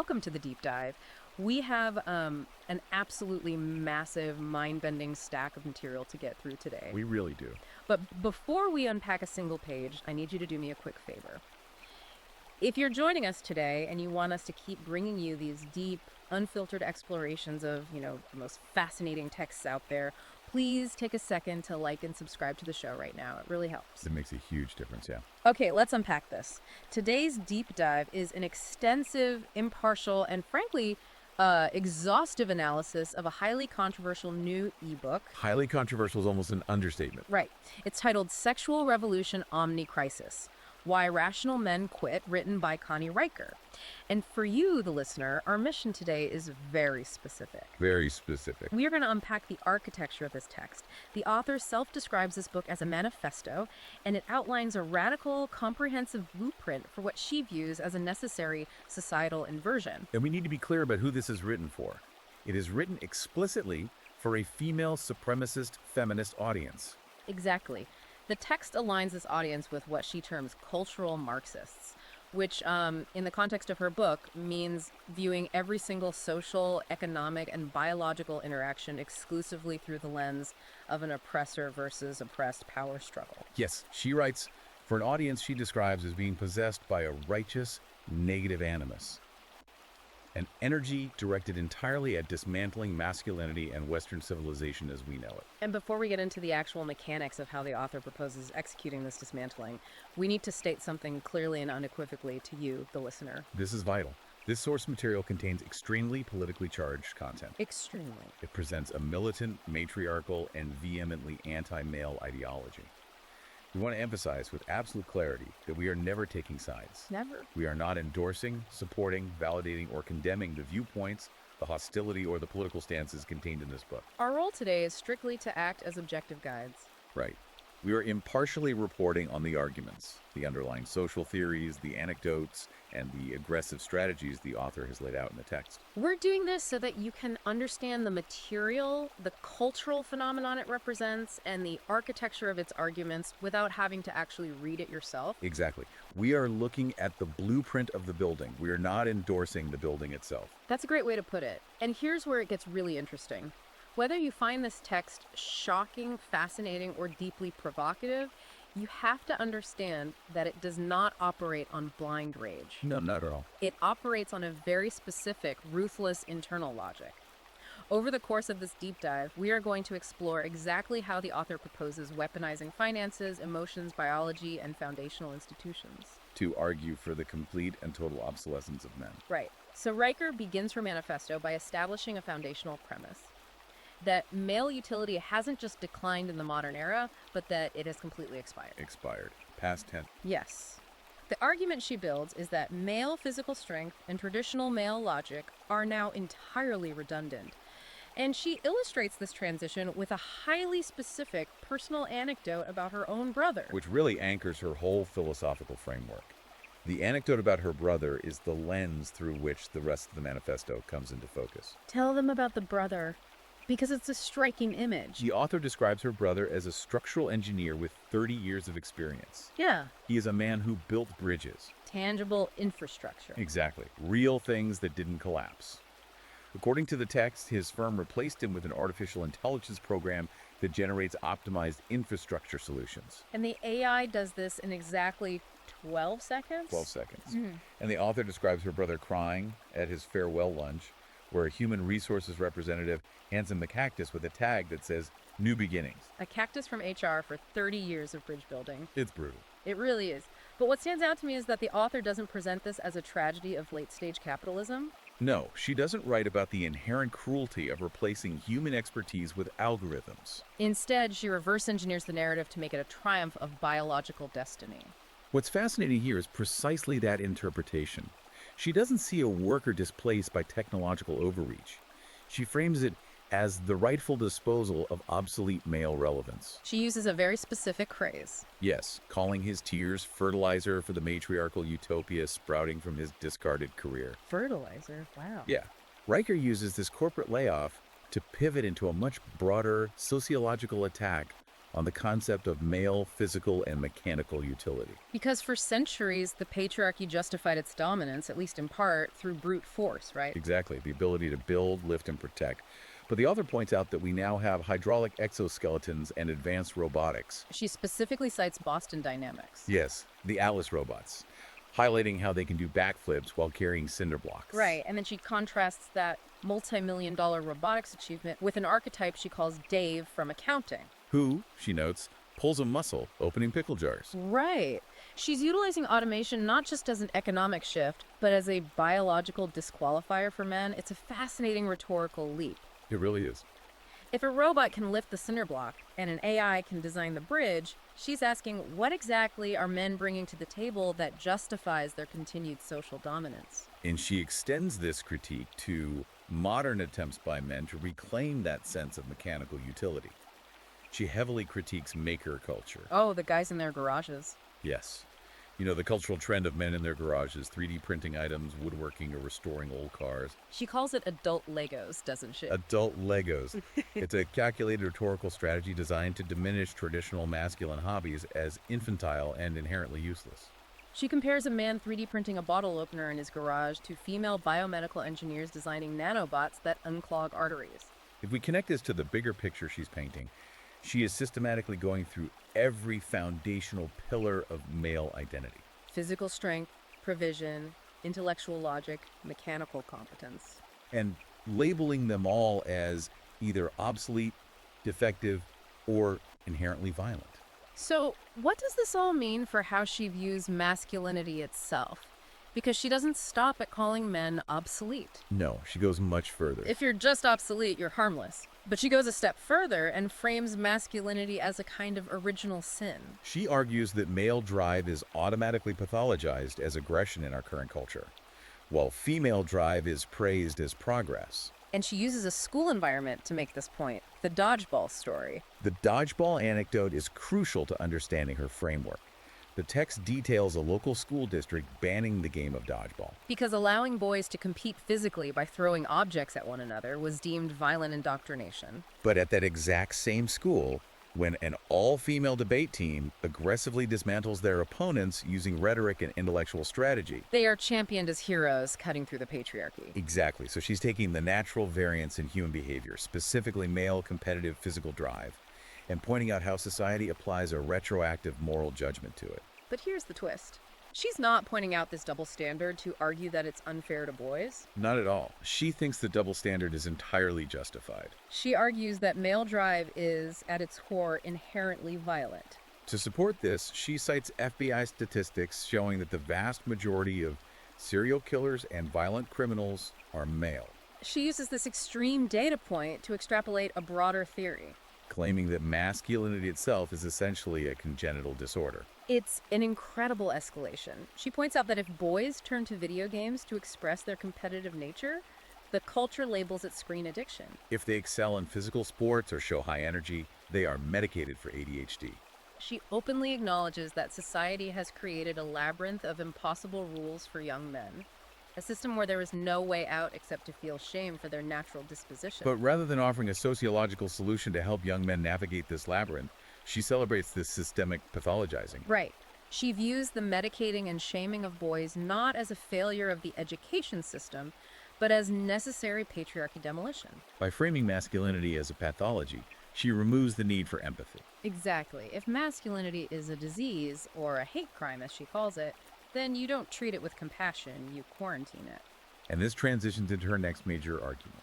welcome to the deep dive. We have an absolutely massive, mind-bending stack of material to get through today. We really do. But before we unpack a single page, I need you to do me a quick favor. If you're joining us today and you want us to keep bringing you these deep, unfiltered explorations of, the most fascinating texts out there, please take a second to like and subscribe to the show right now. It really helps. It makes a huge difference, yeah. Okay, let's unpack this. Today's deep dive is an extensive, impartial, and frankly, exhaustive analysis of a highly controversial new ebook. Highly controversial is almost an understatement. Right. It's titled Sexual Revolution Omni Crisis: Why Rational Men Quit, written by Riker. And for you, the listener, our mission today is very specific. Very specific. We are going to unpack the architecture of this text. The author self-describes this book as a manifesto, and it outlines a radical, comprehensive blueprint for what she views as a necessary societal inversion. And we need to be clear about who this is written for. It is written explicitly for a female supremacist feminist audience. Exactly. The text aligns this audience with what she terms cultural Marxists, which, in the context of her book, means viewing every single social, economic, and biological interaction exclusively through the lens of an oppressor versus oppressed power struggle. Yes, she writes, for an audience she describes as being possessed by a righteous, negative animus. An energy directed entirely at dismantling masculinity and Western civilization as we know it. And before we get into the actual mechanics of how the author proposes executing this dismantling, we need to state something clearly and unequivocally to you, the listener. This is vital. This source material contains extremely politically charged content. Extremely. It presents a militant, matriarchal, and vehemently anti-male ideology. We want to emphasize with absolute clarity that we are never taking sides. Never. We are not endorsing, supporting, validating, or condemning the viewpoints, the hostility, or the political stances contained in this book. Our role today is strictly to act as objective guides. Right. We are impartially reporting on the arguments, the underlying social theories, the anecdotes, and the aggressive strategies the author has laid out in the text. We're doing this so that you can understand the material, the cultural phenomenon it represents, and the architecture of its arguments without having to actually read it yourself. Exactly. We are looking at the blueprint of the building. We are not endorsing the building itself. That's a great way to put it. And here's where it gets really interesting. Whether you find this text shocking, fascinating, or deeply provocative, you have to understand that it does not operate on blind rage. No, not at all. It operates on a very specific, ruthless internal logic. Over the course of this deep dive, we are going to explore exactly how the author proposes weaponizing finances, emotions, biology, and foundational institutions. To argue for the complete and total obsolescence of men. Right. So Riker begins her manifesto by establishing a foundational premise: that male utility hasn't just declined in the modern era, but that it has completely expired. Expired. Past tense. Yes. The argument she builds is that male physical strength and traditional male logic are now entirely redundant. And she illustrates this transition with a highly specific personal anecdote about her own brother. Which really anchors her whole philosophical framework. The anecdote about her brother is the lens through which the rest of the manifesto comes into focus. Tell them about the brother, because it's a striking image. The author describes her brother as a structural engineer with 30 years of experience. Yeah. He is a man who built bridges. Tangible infrastructure. Exactly. Real things that didn't collapse. According to the text, his firm replaced him with an artificial intelligence program that generates optimized infrastructure solutions. And the AI does this in exactly 12 seconds? 12 seconds. And the author describes her brother crying at his farewell lunch, where a human resources representative hands him a cactus with a tag that says, "New beginnings." A cactus from HR for 30 years of bridge building. It's brutal. It really is. But what stands out to me is that the author doesn't present this as a tragedy of late-stage capitalism. No, she doesn't write about the inherent cruelty of replacing human expertise with algorithms. Instead, she reverse engineers the narrative to make it a triumph of biological destiny. What's fascinating here is precisely that interpretation. She doesn't see a worker displaced by technological overreach. She frames it as the rightful disposal of obsolete male relevance. She uses a very specific phrase. Yes, calling his tears fertilizer for the matriarchal utopia sprouting from his discarded career. Fertilizer? Wow. Yeah. Riker uses this corporate layoff to pivot into a much broader sociological attack on the concept of male physical and mechanical utility. Because for centuries, the patriarchy justified its dominance, at least in part, through brute force, right? Exactly, the ability to build, lift, and protect. But the author points out that we now have hydraulic exoskeletons and advanced robotics. She specifically cites Boston Dynamics. Yes, the Alice robots, highlighting how they can do backflips while carrying cinder blocks. Right, and then she contrasts that multi-million-dollar robotics achievement with an archetype she calls Dave from accounting. Who, she notes, pulls a muscle opening pickle jars. Right. She's utilizing automation not just as an economic shift, but as a biological disqualifier for men. It's a fascinating rhetorical leap. It really is. If a robot can lift the cinder block and an AI can design the bridge, she's asking what exactly are men bringing to the table that justifies their continued social dominance? And she extends this critique to modern attempts by men to reclaim that sense of mechanical utility. She heavily critiques maker culture. Oh, the guys in their garages. Yes. You know, the cultural trend of men in their garages, 3D printing items, woodworking, or restoring old cars. She calls it adult Legos, doesn't she? Adult Legos. It's a calculated rhetorical strategy designed to diminish traditional masculine hobbies as infantile and inherently useless. She compares a man 3D printing a bottle opener in his garage to female biomedical engineers designing nanobots that unclog arteries. If we connect this to the bigger picture she's painting, she is systematically going through every foundational pillar of male identity. Physical strength, provision, intellectual logic, mechanical competence. And labeling them all as either obsolete, defective, or inherently violent. So, what does this all mean for how she views masculinity itself? Because she doesn't stop at calling men obsolete. No, she goes much further. If you're just obsolete, you're harmless. But she goes a step further and frames masculinity as a kind of original sin. She argues that male drive is automatically pathologized as aggression in our current culture, while female drive is praised as progress. And she uses a school environment to make this point, the dodgeball story. The dodgeball anecdote is crucial to understanding her framework. The text details a local school district banning the game of dodgeball. Because allowing boys to compete physically by throwing objects at one another was deemed violent indoctrination. But at that exact same school, when an all-female debate team aggressively dismantles their opponents using rhetoric and intellectual strategy. They are championed as heroes cutting through the patriarchy. Exactly. So she's taking the natural variance in human behavior, specifically male competitive physical drive, and pointing out how society applies a retroactive moral judgment to it. But here's the twist. She's not pointing out this double standard to argue that it's unfair to boys. Not at all. She thinks the double standard is entirely justified. She argues that male drive is, at its core, inherently violent. To support this, she cites FBI statistics showing that the vast majority of serial killers and violent criminals are male. She uses this extreme data point to extrapolate a broader theory, claiming that masculinity itself is essentially a congenital disorder. It's an incredible escalation. She points out that if boys turn to video games to express their competitive nature, the culture labels it screen addiction. If they excel in physical sports or show high energy, they are medicated for ADHD. She openly acknowledges that society has created a labyrinth of impossible rules for young men, a system where there is no way out except to feel shame for their natural disposition. But rather than offering a sociological solution to help young men navigate this labyrinth, she celebrates this systemic pathologizing. Right. She views the medicating and shaming of boys not as a failure of the education system, but as necessary patriarchy demolition. By framing masculinity as a pathology, she removes the need for empathy. Exactly. If masculinity is a disease, or a hate crime as she calls it, then you don't treat it with compassion, you quarantine it. And this transitions into her next major argument.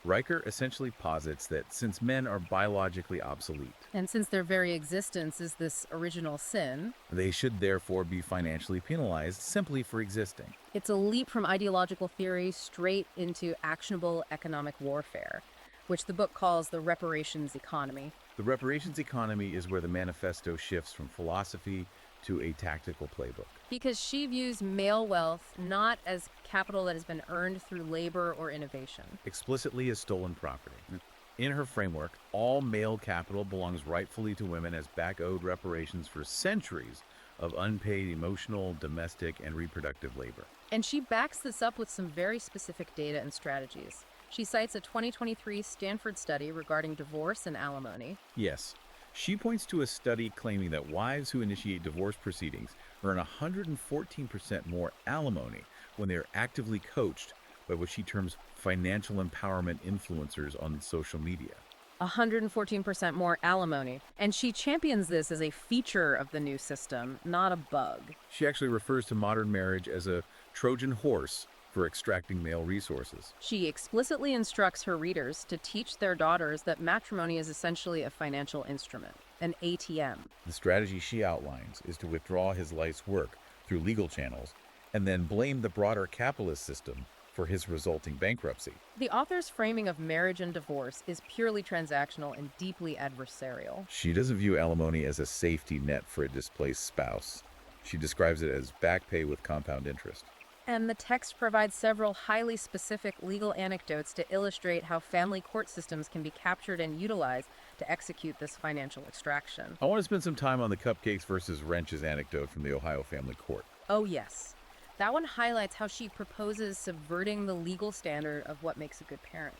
Riker essentially posits that since men are biologically obsolete, and since their very existence is this original sin, they should therefore be financially penalized simply for existing. It's a leap from ideological theory straight into actionable economic warfare, which the book calls the reparations economy. The reparations economy is where the manifesto shifts from philosophy to a tactical playbook. Because she views male wealth not as capital that has been earned through labor or innovation, explicitly as stolen property. In her framework, all male capital belongs rightfully to women as back-owed reparations for centuries of unpaid emotional, domestic, and reproductive labor. And she backs this up with some very specific data and strategies. She cites a 2023 Stanford study regarding divorce and alimony. Yes. She points to a study claiming that wives who initiate divorce proceedings earn 114% more alimony when they are actively coached by what she terms financial empowerment influencers on social media. 114% more alimony. And she champions this as a feature of the new system, not a bug. She actually refers to modern marriage as a Trojan horse for extracting male resources. She explicitly instructs her readers to teach their daughters that matrimony is essentially a financial instrument, an ATM. The strategy she outlines is to withdraw his life's work through legal channels and then blame the broader capitalist system for his resulting bankruptcy. The author's framing of marriage and divorce is purely transactional and deeply adversarial. She doesn't view alimony as a safety net for a displaced spouse. She describes it as back pay with compound interest. And the text provides several highly specific legal anecdotes to illustrate how family court systems can be captured and utilized to execute this financial extraction. I want to spend some time on the cupcakes versus wrenches anecdote from the Ohio family court. Oh, yes. That one highlights how she proposes subverting the legal standard of what makes a good parent.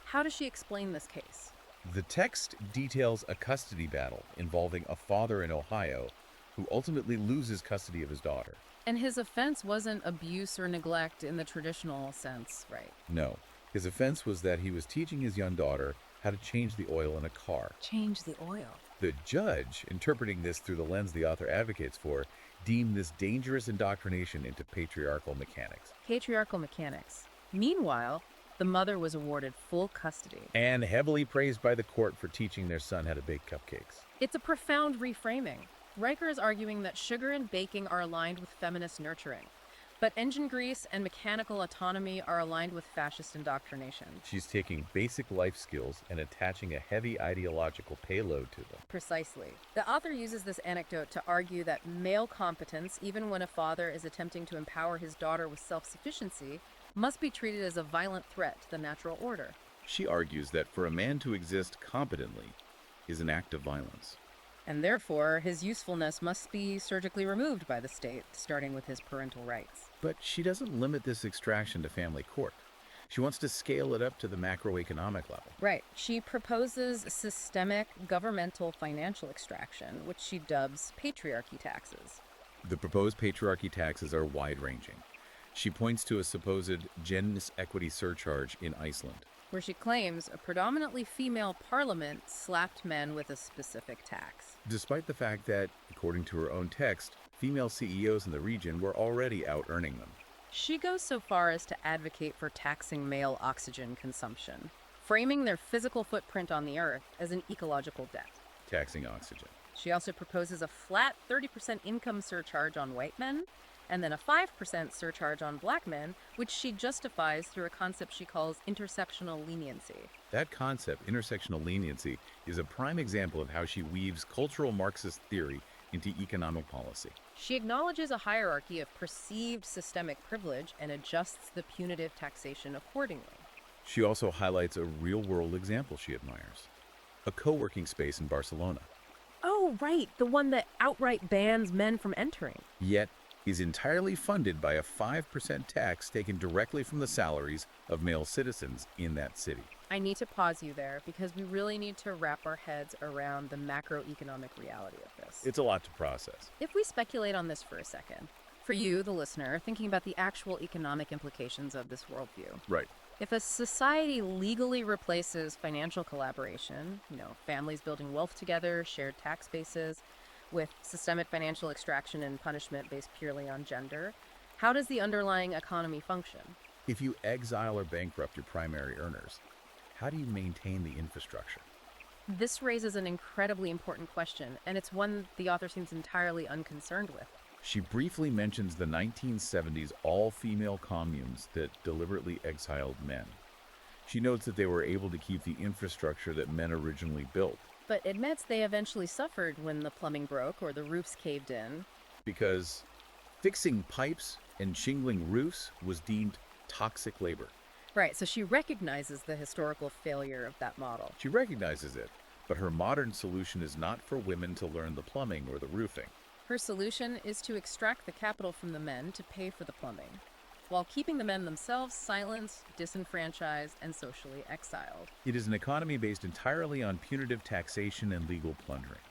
How does she explain this case? The text details a custody battle involving a father in Ohio who ultimately loses custody of his daughter. And his offense wasn't abuse or neglect in the traditional sense, right? No, his offense was that he was teaching his young daughter how to change the oil in a car. Change the oil. The judge, interpreting this through the lens the author advocates for, deemed this dangerous indoctrination into patriarchal mechanics. Patriarchal mechanics. Meanwhile, the mother was awarded full custody. And heavily praised by the court for teaching their son how to bake cupcakes. It's a profound reframing. Riker is arguing that sugar and baking are aligned with feminist nurturing, but engine grease and mechanical autonomy are aligned with fascist indoctrination. She's taking basic life skills and attaching a heavy ideological payload to them. Precisely. The author uses this anecdote to argue that male competence, even when a father is attempting to empower his daughter with self-sufficiency, must be treated as a violent threat to the natural order. She argues that for a man to exist competently is an act of violence. And therefore, his usefulness must be surgically removed by the state, starting with his parental rights. But she doesn't limit this extraction to family court. She wants to scale it up to the macroeconomic level. Right. She proposes systemic governmental financial extraction, which she dubs patriarchy taxes. The proposed patriarchy taxes are wide-ranging. She points to a supposed gender equity surcharge in Iceland, where she claims a predominantly female parliament slapped men with a specific tax. despite the fact that, according to her own text, female CEOs in the region were already out-earning them. She goes so far as to advocate for taxing male oxygen consumption, framing their physical footprint on the earth as an ecological debt. Taxing oxygen. She also proposes a flat 30% income surcharge on white men, and then a 5% surcharge on black men, which she justifies through a concept she calls intersectional leniency. That concept, intersectional leniency, is a prime example of how she weaves cultural Marxist theory into economic policy. She acknowledges a hierarchy of perceived systemic privilege and adjusts the punitive taxation accordingly. She also highlights a real-world example she admires: a co-working space in Barcelona, Oh, right, the one that outright bans men from entering. yet is entirely funded by a 5% tax taken directly from the salaries of male citizens in that city. I need to pause you there because we really need to wrap our heads around the macroeconomic reality of this. It's a lot to process. If we speculate on this for a second, for you, the listener, thinking about the actual economic implications of this worldview, Right. if a society legally replaces financial collaboration, families building wealth together, shared tax bases, with systemic financial extraction and punishment based purely on gender, how does the underlying economy function? If you exile or bankrupt your primary earners, how do you maintain the infrastructure? This raises an incredibly important question, and it's one the author seems entirely unconcerned with. She briefly mentions the 1970s all-female communes that deliberately exiled men. She notes that they were able to keep the infrastructure that men originally built, But admits they eventually suffered when the plumbing broke or the roofs caved in. because fixing pipes and shingling roofs was deemed toxic labor. Right, so she recognizes the historical failure of that model. She recognizes it, but her modern solution is not for women to learn the plumbing or the roofing. Her solution is to extract the capital from the men to pay for the plumbing. while keeping the men themselves silenced, disenfranchised, and socially exiled. It is an economy based entirely on punitive taxation and legal plundering.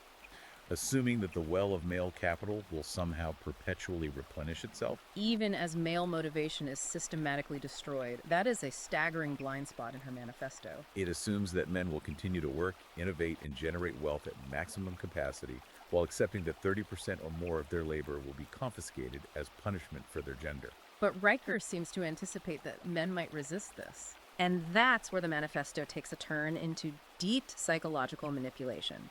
Assuming that the well of male capital will somehow perpetually replenish itself. Even as male motivation is systematically destroyed, that is a staggering blind spot in her manifesto. It assumes that men will continue to work, innovate, and generate wealth at maximum capacity, while accepting that 30% or more of their labor will be confiscated as punishment for their gender. But Riker seems to anticipate that men might resist this. And that's where the manifesto takes a turn into deep psychological manipulation.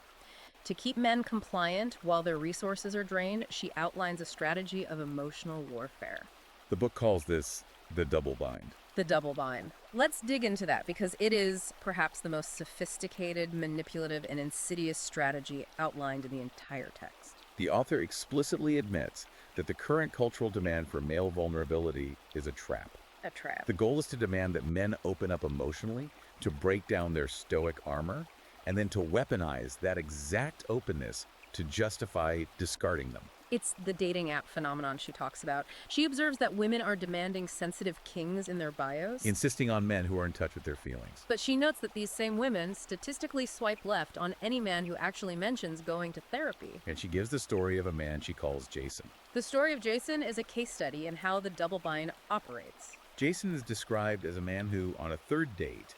To keep men compliant while their resources are drained, she outlines a strategy of emotional warfare. The book calls this the double bind. The double bind. Let's dig into that because it is perhaps the most sophisticated, manipulative, and insidious strategy outlined in the entire text. The author explicitly admits that the current cultural demand for male vulnerability is a trap. A trap. The goal is to demand that men open up emotionally, to break down their stoic armor, and then to weaponize that exact openness to justify discarding them. It's the dating app phenomenon she talks about. She observes that women are demanding sensitive kings in their bios, Insisting on men who are in touch with their feelings. but she notes that these same women statistically swipe left on any man who actually mentions going to therapy. And she gives the story of a man she calls Jason. The story of Jason is a case study in how the double bind operates. Jason is described as a man who, on a third date,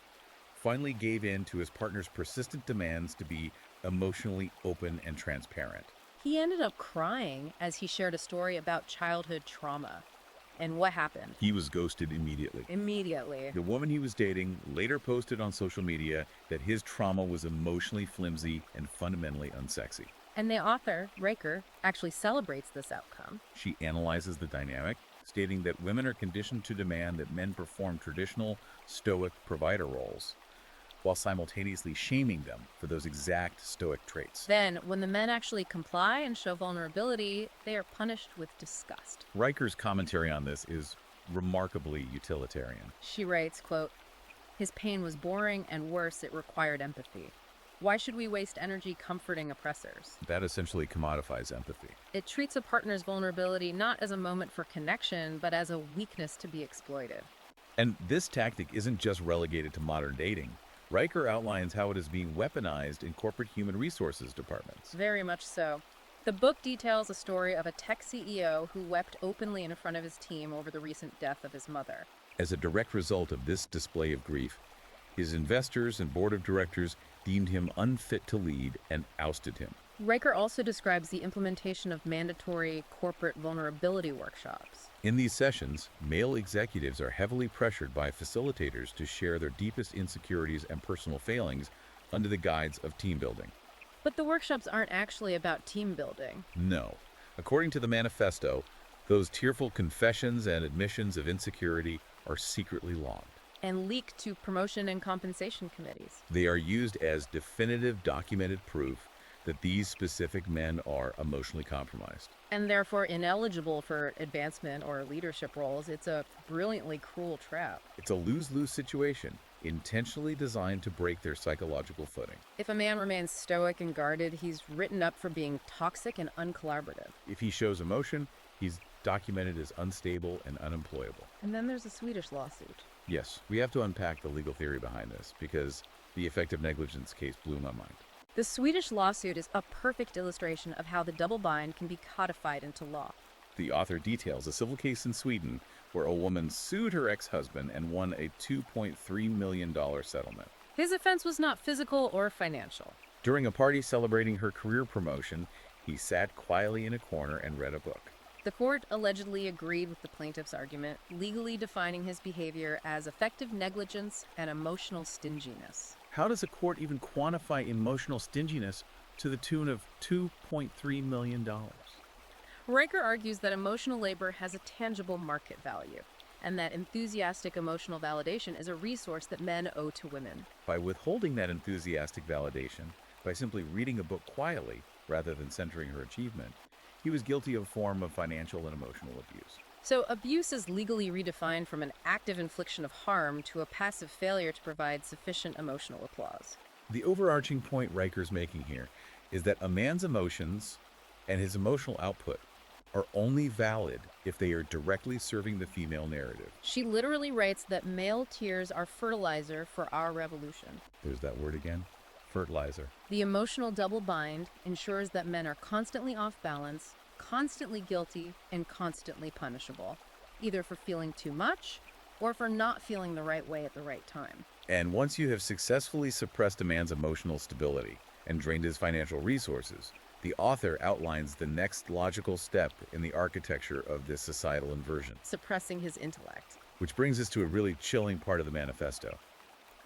finally gave in to his partner's persistent demands to be emotionally open and transparent. He ended up crying as he shared a story about childhood trauma. And what happened? He was ghosted immediately. Immediately. The woman he was dating later posted on social media that his trauma was emotionally flimsy and fundamentally unsexy. And the author, Riker, actually celebrates this outcome. She analyzes the dynamic, stating that women are conditioned to demand that men perform traditional, stoic provider roles, while simultaneously shaming them for those exact stoic traits. Then, when the men actually comply and show vulnerability, they are punished with disgust. Riker's commentary on this is remarkably utilitarian. She writes, quote, "His pain was boring, and worse, it required empathy. Why should we waste energy comforting oppressors? That essentially commodifies empathy. It treats a partner's vulnerability not as a moment for connection, but as a weakness to be exploited." And this tactic isn't just relegated to modern dating. Riker outlines how it is being weaponized in corporate human resources departments. Very much so. The book details a story of a tech CEO who wept openly in front of his team over the recent death of his mother. As a direct result of this display of grief, his investors and board of directors deemed him unfit to lead and ousted him. Riker also describes the implementation of mandatory corporate vulnerability workshops. In these sessions, male executives are heavily pressured by facilitators to share their deepest insecurities and personal failings under the guise of team building. But the workshops aren't actually about team building. No. According to the manifesto, those tearful confessions and admissions of insecurity are secretly logged. And leaked to promotion and compensation committees. They are used as definitive documented proof that these specific men are emotionally compromised. And therefore ineligible for advancement or leadership roles. It's a brilliantly cruel trap. It's a lose-lose situation, intentionally designed to break their psychological footing. If a man remains stoic and guarded, he's written up for being toxic and uncollaborative. If he shows emotion, he's documented as unstable and unemployable. And then there's a Swedish lawsuit. Yes, we have to unpack the legal theory behind this because the effective negligence case blew my mind. The Swedish lawsuit is a perfect illustration of how the double bind can be codified into law. The author details a civil case in Sweden where a woman sued her ex-husband and won a $2.3 million settlement. His offense was not physical or financial. During a party celebrating her career promotion, he sat quietly in a corner and read a book. The court allegedly agreed with the plaintiff's argument, legally defining his behavior as effective negligence and emotional stinginess. How does a court even quantify emotional stinginess to the tune of $2.3 million? Riker argues that emotional labor has a tangible market value, and that enthusiastic emotional validation is a resource that men owe to women. By withholding that enthusiastic validation, by simply reading a book quietly rather than centering her achievement, he was guilty of a form of financial and emotional abuse. So abuse is legally redefined from an active infliction of harm to a passive failure to provide sufficient emotional applause. The overarching point Riker's making here is that a man's emotions and his emotional output are only valid if they are directly serving the female narrative. She literally writes that male tears are fertilizer for our revolution. There's that word again. Fertilizer. The emotional double bind ensures that men are constantly off balance, constantly guilty, and constantly punishable, either for feeling too much or for not feeling the right way at the right time. And once you have successfully suppressed a man's emotional stability and drained his financial resources, the author outlines the next logical step in the architecture of this societal inversion. Suppressing his intellect. Which brings us to a really chilling part of the manifesto.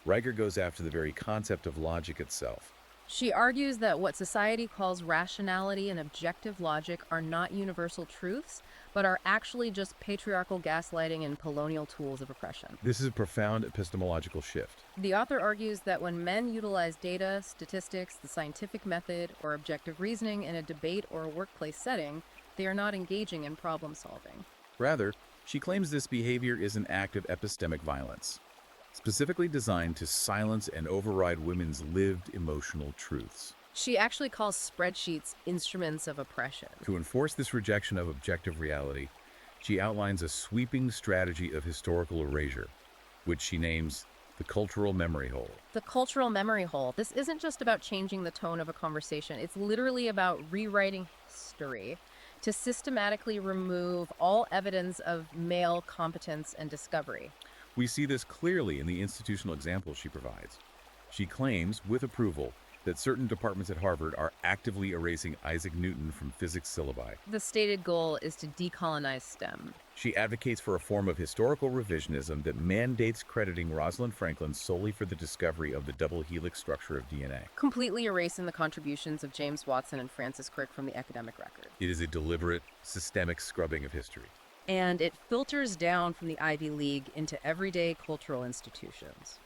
Riker goes after the very concept of logic itself. She argues that what society calls rationality and objective logic are not universal truths, but are actually just patriarchal gaslighting and colonial tools of oppression. This is a profound epistemological shift. The author argues that when men utilize data, statistics, the scientific method, or objective reasoning in a debate or a workplace setting, they are not engaging in problem solving. Rather, she claims this behavior is an act of epistemic violence, specifically designed to silence and override women's lived emotional truths. She actually calls spreadsheets instruments of oppression. To enforce this rejection of objective reality, she outlines a sweeping strategy of historical erasure, which she names the cultural memory hole. The cultural memory hole. This isn't just about changing the tone of a conversation. It's literally about rewriting history to systematically remove all evidence of male competence and discovery. We see this clearly in the institutional examples she provides. She claims, with approval, that certain departments at Harvard are actively erasing Isaac Newton from physics syllabi. The stated goal is to decolonize STEM. She advocates for a form of historical revisionism that mandates crediting Rosalind Franklin solely for the discovery of the double helix structure of DNA. Completely erasing the contributions of James Watson and Francis Crick from the academic record. It is a deliberate, systemic scrubbing of history. And it filters down from the Ivy League into everyday cultural institutions.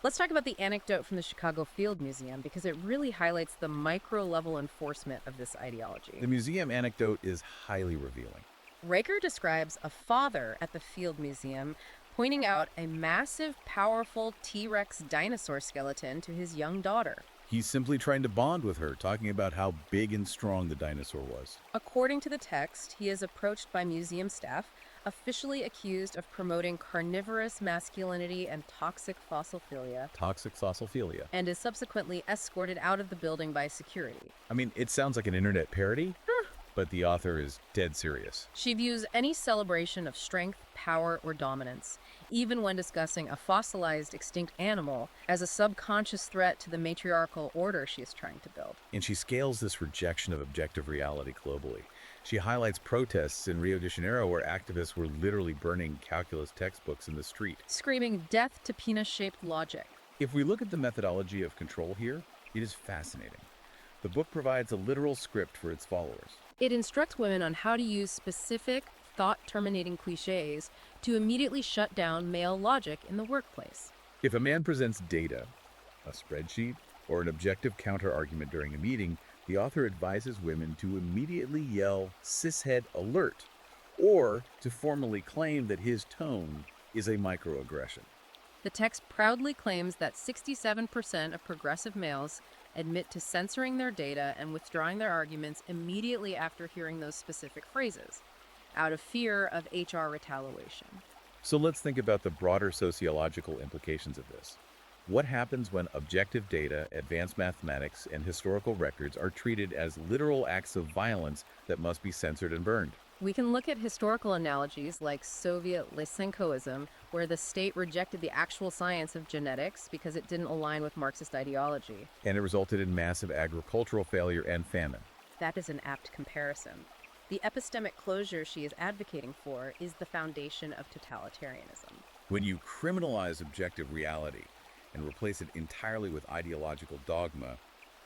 Let's talk about the anecdote from the Chicago Field Museum because it really highlights the micro-level enforcement of this ideology. The museum anecdote is highly revealing. Riker describes a father at the Field Museum pointing out a massive, powerful T-Rex dinosaur skeleton to his young daughter. He's simply trying to bond with her, talking about how big and strong the dinosaur was. According to the text, he is approached by museum staff, officially accused of promoting carnivorous masculinity and toxic fossilphilia. Toxic fossilphilia. And is subsequently escorted out of the building by security. I mean, it sounds like an internet parody, but the author is dead serious. She views any celebration of strength, power, or dominance, even when discussing a fossilized extinct animal, as a subconscious threat to the matriarchal order she is trying to build. And she scales this rejection of objective reality globally. She highlights protests in Rio de Janeiro where activists were literally burning calculus textbooks in the street, screaming death to penis-shaped logic. If we look at the methodology of control here, it is fascinating. The book provides a literal script for its followers. It instructs women on how to use specific, thought-terminating cliches to immediately shut down male logic in the workplace. If a man presents data, a spreadsheet, or an objective counter-argument during a meeting, the author advises women to immediately yell "cishead alert," or to formally claim that his tone is a microaggression. The text proudly claims that 67% of progressive males admit to censoring their data and withdrawing their arguments immediately after hearing those specific phrases, out of fear of HR retaliation. So let's think about the broader sociological implications of this. What happens when objective data, advanced mathematics, and historical records are treated as literal acts of violence that must be censored and burned? We can look at historical analogies like Soviet Lysenkoism, where the state rejected the actual science of genetics because it didn't align with Marxist ideology. And it resulted in massive agricultural failure and famine. That is an apt comparison. The epistemic closure she is advocating for is the foundation of totalitarianism. When you criminalize objective reality and replace it entirely with ideological dogma,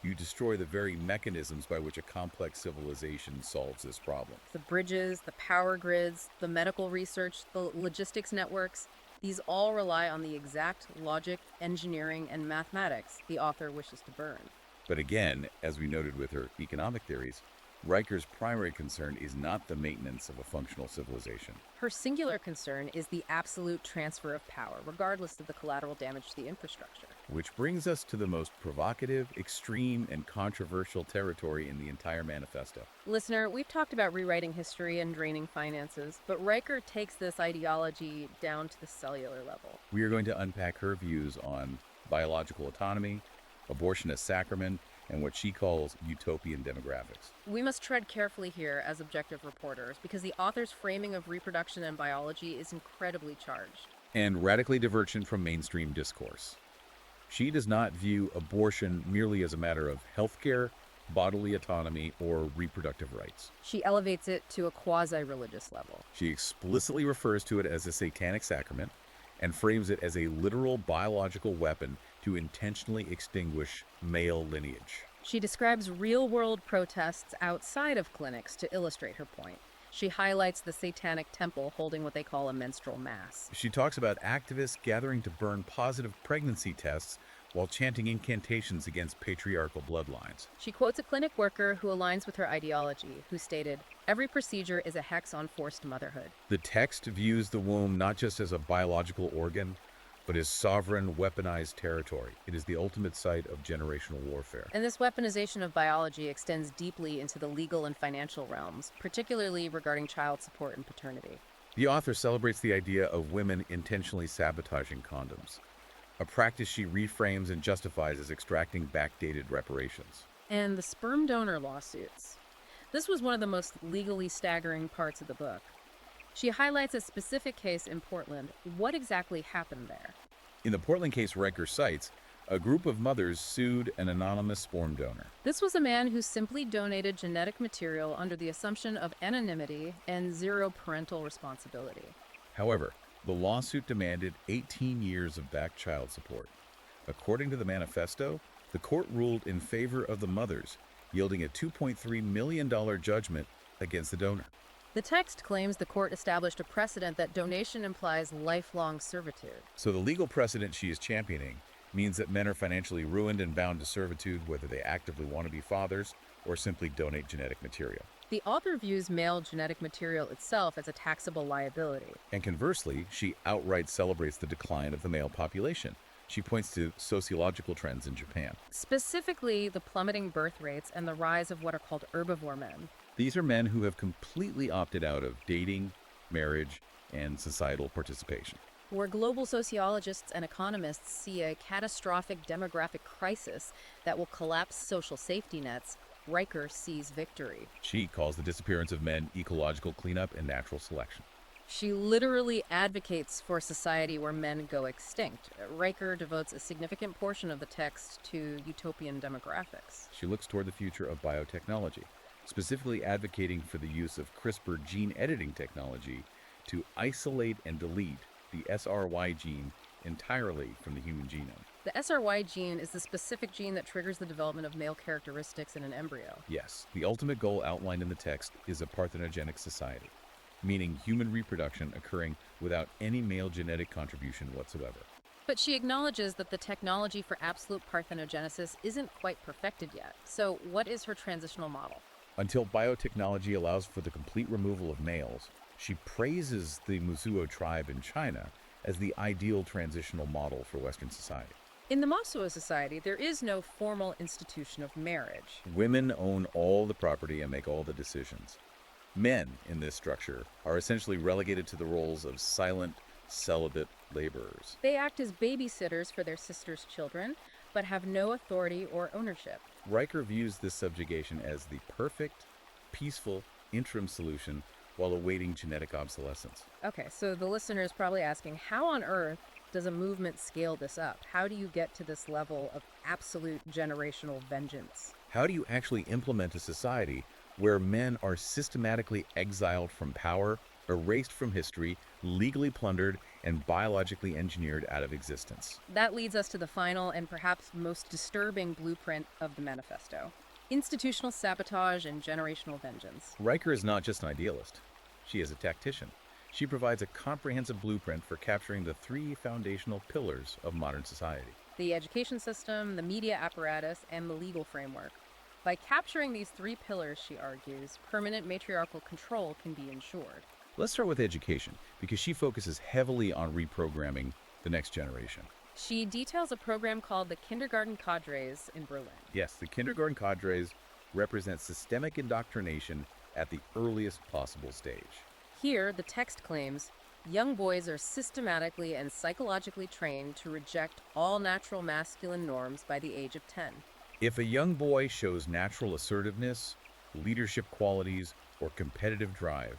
you destroy the very mechanisms by which a complex civilization solves this problem. The bridges, the power grids, the medical research, the logistics networks, these all rely on the exact logic, engineering, and mathematics the author wishes to burn. But again, as we noted with her economic theories, Riker's primary concern is not the maintenance of a functional civilization. Her singular concern is the absolute transfer of power, regardless of the collateral damage to the infrastructure. Which brings us to the most provocative, extreme, and controversial territory in the entire manifesto. Listener, we've talked about rewriting history and draining finances, but Riker takes this ideology down to the cellular level. We are going to unpack her views on biological autonomy, abortion as sacrament, and what she calls utopian demographics. We must tread carefully here as objective reporters because the author's framing of reproduction and biology is incredibly charged. And radically divergent from mainstream discourse. She does not view abortion merely as a matter of healthcare, bodily autonomy, or reproductive rights. She elevates it to a quasi-religious level. She explicitly refers to it as a satanic sacrament and frames it as a literal biological weapon to intentionally extinguish male lineage. She describes real-world protests outside of clinics to illustrate her point. She highlights the satanic temple holding what they call a menstrual mass. She talks about activists gathering to burn positive pregnancy tests while chanting incantations against patriarchal bloodlines. She quotes a clinic worker who aligns with her ideology, who stated, "Every procedure is a hex on forced motherhood." The text views the womb not just as a biological organ, but as sovereign, weaponized territory. It is the ultimate site of generational warfare. And this weaponization of biology extends deeply into the legal and financial realms, particularly regarding child support and paternity. The author celebrates the idea of women intentionally sabotaging condoms, a practice she reframes and justifies as extracting backdated reparations. And the sperm donor lawsuits. This was one of the most legally staggering parts of the book. She highlights a specific case in Portland. What exactly happened there? In the Portland case Riker cites, a group of mothers sued an anonymous sperm donor. This was a man who simply donated genetic material under the assumption of anonymity and zero parental responsibility. However, the lawsuit demanded 18 years of back child support. According to the manifesto, the court ruled in favor of the mothers, yielding a $2.3 million judgment against the donor. The text claims the court established a precedent that donation implies lifelong servitude. So the legal precedent she is championing means that men are financially ruined and bound to servitude whether they actively want to be fathers or simply donate genetic material. The author views male genetic material itself as a taxable liability. And conversely, she outright celebrates the decline of the male population. She points to sociological trends in Japan. Specifically, the plummeting birth rates and the rise of what are called herbivore men. These are men who have completely opted out of dating, marriage, and societal participation. Where global sociologists and economists see a catastrophic demographic crisis that will collapse social safety nets, Riker sees victory. She calls the disappearance of men ecological cleanup and natural selection. She literally advocates for a society where men go extinct. Riker devotes a significant portion of the text to utopian demographics. She looks toward the future of biotechnology, specifically advocating for the use of CRISPR gene editing technology to isolate and delete the SRY gene entirely from the human genome. The SRY gene is the specific gene that triggers the development of male characteristics in an embryo. Yes, the ultimate goal outlined in the text is a parthenogenic society, meaning human reproduction occurring without any male genetic contribution whatsoever. But she acknowledges that the technology for absolute parthenogenesis isn't quite perfected yet. So what is her transitional model? Until biotechnology allows for the complete removal of males, she praises the Musuo tribe in China as the ideal transitional model for Western society. In the Mosuo society, there is no formal institution of marriage. Women own all the property and make all the decisions. Men in this structure are essentially relegated to the roles of silent, celibate laborers. They act as babysitters for their sisters' children, but have no authority or ownership. Riker views this subjugation as the perfect, peaceful interim solution while awaiting genetic obsolescence. Okay, so the listener is probably asking, how on earth does a movement scale this up? How do you get to this level of absolute generational vengeance? How do you actually implement a society where men are systematically exiled from power, erased from history, legally plundered, and biologically engineered out of existence? That leads us to the final and perhaps most disturbing blueprint of the manifesto: institutional sabotage and generational vengeance. Riker is not just an idealist. She is a tactician. She provides a comprehensive blueprint for capturing the three foundational pillars of modern society: the education system, the media apparatus, and the legal framework. By capturing these three pillars, she argues, permanent matriarchal control can be ensured. Let's start with education, because she focuses heavily on reprogramming the next generation. She details a program called the Kindergarten Cadres in Berlin. Yes, the kindergarten cadres represent systemic indoctrination at the earliest possible stage. Here, the text claims, young boys are systematically and psychologically trained to reject all natural masculine norms by the age of 10. If a young boy shows natural assertiveness, leadership qualities, or competitive drive,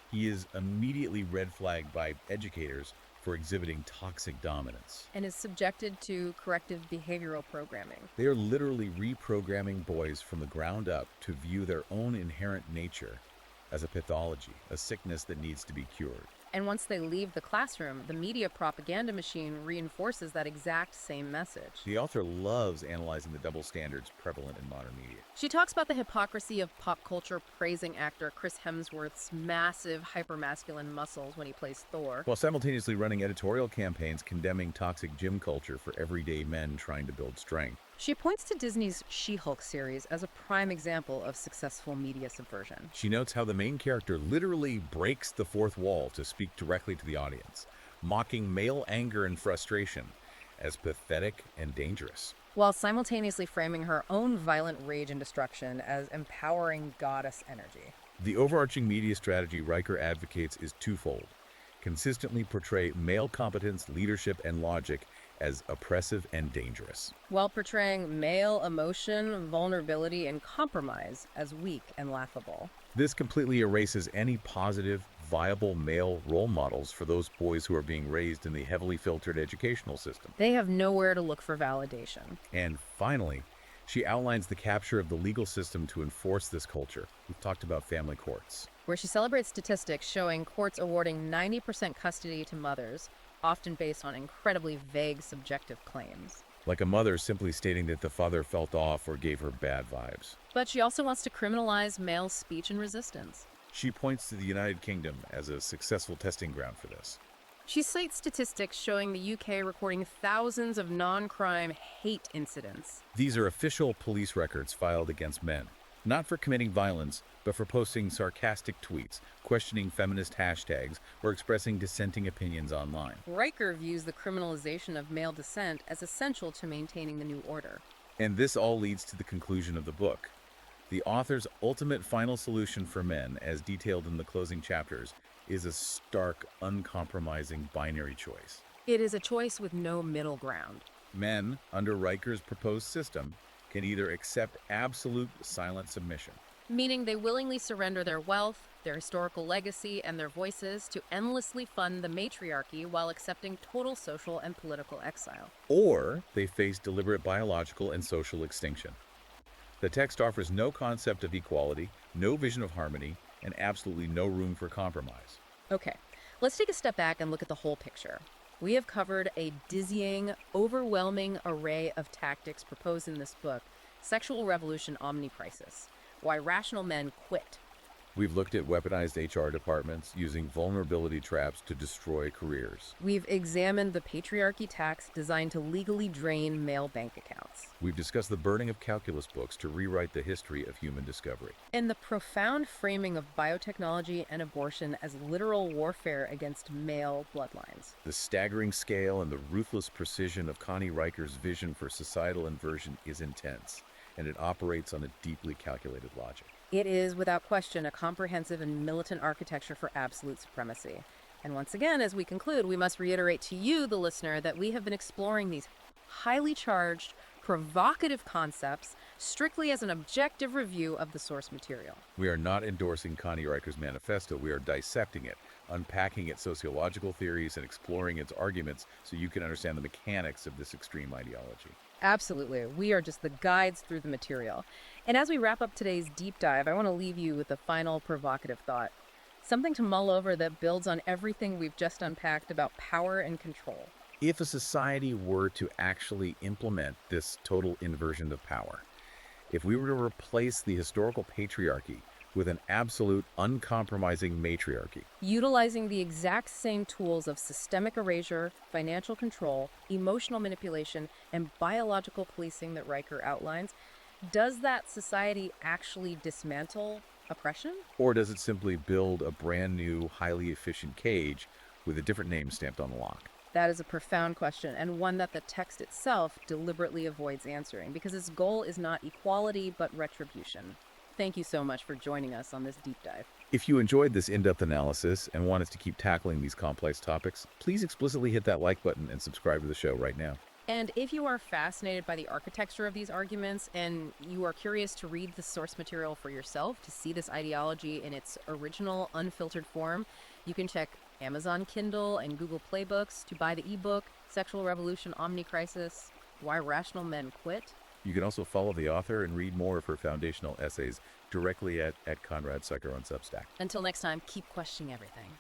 he is immediately red flagged by educators for exhibiting toxic dominance. And is subjected to corrective behavioral programming. They are literally reprogramming boys from the ground up to view their own inherent nature as a pathology, a sickness that needs to be cured. And once they leave the classroom, the media propaganda machine reinforces that exact same message. The author loves analyzing the double standards prevalent in modern media. She talks about the hypocrisy of pop culture praising actor Chris Hemsworth's massive hypermasculine muscles when he plays Thor, While simultaneously running editorial campaigns condemning toxic gym culture for everyday men trying to build strength. She points to Disney's She-Hulk series as a prime example of successful media subversion. She notes how the main character literally breaks the fourth wall to speak directly to the audience, mocking male anger and frustration as pathetic and dangerous. While simultaneously framing her own violent rage and destruction as empowering goddess energy. The overarching media strategy Riker advocates is twofold: consistently portray male competence, leadership, and logic as oppressive and dangerous. While portraying male emotion, vulnerability, and compromise as weak and laughable. This completely erases any positive, viable male role models for those boys who are being raised in the heavily filtered educational system. They have nowhere to look for validation. And finally, she outlines the capture of the legal system to enforce this culture. We've talked about family courts. Where she celebrates statistics showing courts awarding 90% custody to mothers, often based on incredibly vague subjective claims. Like a mother simply stating that the father felt off or gave her bad vibes. But she also wants to criminalize male speech and resistance. She points to the United Kingdom as a successful testing ground for this. She cites statistics showing the UK recording thousands of non-crime hate incidents. These are official police records filed against men, not for committing violence, but for posting sarcastic tweets, questioning feminist hashtags, or expressing dissenting opinions online. Riker views the criminalization of male dissent as essential to maintaining the new order. And this all leads to the conclusion of the book. The author's ultimate final solution for men, as detailed in the closing chapters, is a stark, uncompromising binary choice. It is a choice with no middle ground. Men, under Riker's proposed system, can either accept absolute silent submission, Meaning they willingly surrender their wealth, their historical legacy, and their voices to endlessly fund the matriarchy while accepting total social and political exile. or they face deliberate biological and social extinction. The text offers no concept of equality, no vision of harmony, and absolutely no room for compromise. Okay, let's take a step back and look at the whole picture. We have covered a dizzying, overwhelming array of tactics proposed in this book, Sexual Revolution Omni Crisis, Why Rational Men Quit. We've looked at weaponized HR departments using vulnerability traps to destroy careers. We've examined the patriarchy tax designed to legally drain male bank accounts. We've discussed the burning of calculus books to rewrite the history of human discovery. And the profound framing of biotechnology and abortion as literal warfare against male bloodlines. The staggering scale and the ruthless precision of Connie Riker's vision for societal inversion is intense, and it operates on a deeply calculated logic. It is, without question, a comprehensive and militant architecture for absolute supremacy. And once again, as we conclude, we must reiterate to you, the listener, that we have been exploring these highly charged, provocative concepts strictly as an objective review of the source material. We are not endorsing Connie Riker's manifesto. We are dissecting it, unpacking its sociological theories, and exploring its arguments so you can understand the mechanics of this extreme ideology. Absolutely. We are just the guides through the material. And as we wrap up today's deep dive, I want to leave you with a final provocative thought. Something to mull over that builds on everything we've just unpacked about power and control. If a society were to actually implement this total inversion of power, if we were to replace the historical patriarchy with an absolute, uncompromising matriarchy, Utilizing the exact same tools of systemic erasure, financial control, emotional manipulation, and biological policing that Riker outlines, Does that society actually dismantle oppression? Or does it simply build a brand new, highly efficient cage with a different name stamped on the lock? That is a profound question, and one that the text itself deliberately avoids answering because its goal is not equality but retribution. Thank you so much for joining us on this deep dive. If you enjoyed this in-depth analysis and want us to keep tackling these complex topics, please explicitly hit that like button and subscribe to the show right now. And if you are fascinated by the architecture of these arguments and you are curious to read the source material for yourself, to see this ideology in its original, unfiltered form, you can check Amazon Kindle and Google Play Books to buy the ebook, Sexual Revolution, Omni Crisis, Why Rational Men Quit. You can also follow the author and read more of her foundational essays directly at Conrad Sucker on Substack. Until next time, keep questioning everything.